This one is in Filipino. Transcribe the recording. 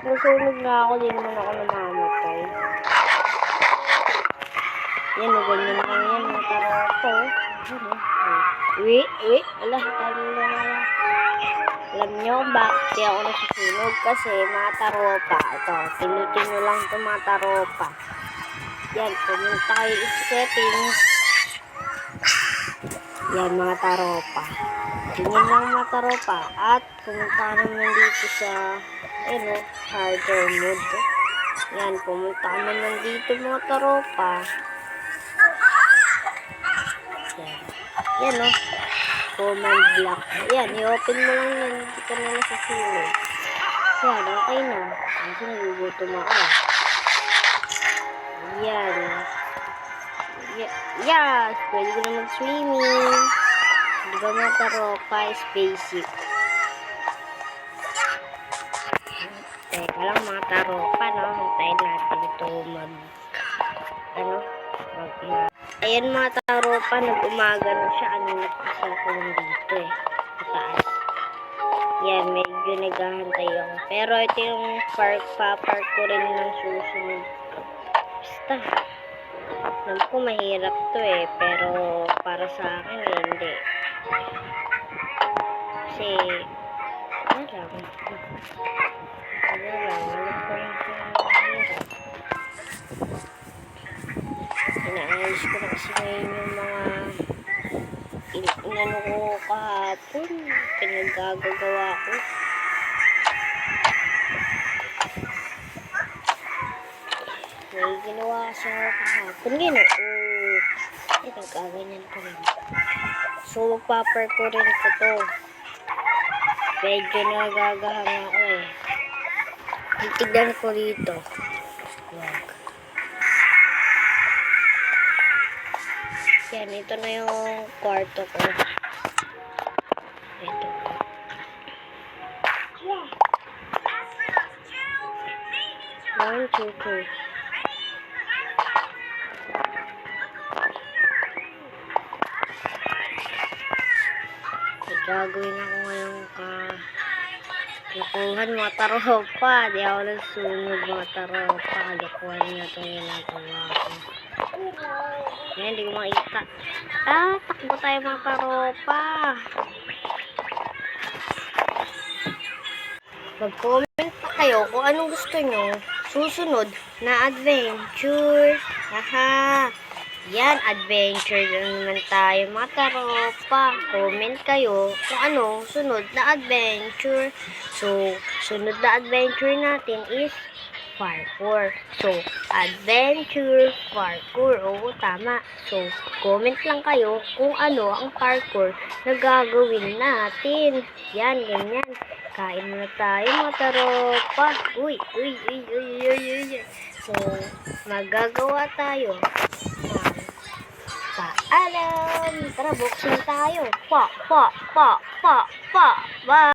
Nasunog nga ako, di naman ako namamatay. Yan, ganyan lang yan, mga taropa. Uy, wala, tayo na. Alam nyo bakit di ako nasusunog? Kasi mga taropa. Ito, pinutin nyo lang ito mga taropa. Yan, pumunta kayo sa settings. Yan mga taropa. Ganyan lang mga taropa. At pumunta naman dito sa harder mode. Yan, pumunta naman dito mga taropa. Yan o. Command block. Yan, i-open mo lang yan. Hindi ka na nasusunod. Yan, okay na. Kasi nagugutom ako. Yan. Yes! Pwede ko na mag-swimming. Di ba mga taropa is basic. Teka lang mga taropa, no? Hintayin natin ito Ayan mga taropa, nag-umaga na siya. Nagpasal ko lang dito mataas. Yan, medyo naghahantay ako. Pero ito yung papark ko rin ng susunod. Basta. Alam ko mahirap to pero para sa akin hindi. Kasi, wala lang. Inaayos ko na kasi ngayon yung mga inano ko kahapon. Pinagagagawa ko. May ginawa kasi ako kahapon. Nagkaganyan ko rin. So, magpapark ko rin ko to. Medyo nagagahang ako Titignan ko dito. Wag. Yan, ito na yung kwarto ko. Ito. One, two, three. Gagawin ako ngayong kalokohan mga taropa. Di ako nasunog mga taropa. Kalokohan na itong ginagawa ko. Yan, hindi ko makita. Takbo tayo mga taropa. Mag-comment pa kayo kung anong gusto nyo susunod na adventure. Haha. Yan, adventure na naman tayo mga taropa. Comment kayo kung anong sunod na adventure. So, sunod na adventure natin is parkour. So, adventure, parkour. Oo, tama. So, comment lang kayo kung ano ang parkour na gagawin natin. Yan, ganyan. Kain na tayo mga taropa. Uy. So, magagawa tayo. Paalam! Tara, boxing tayo. Pa. Bye!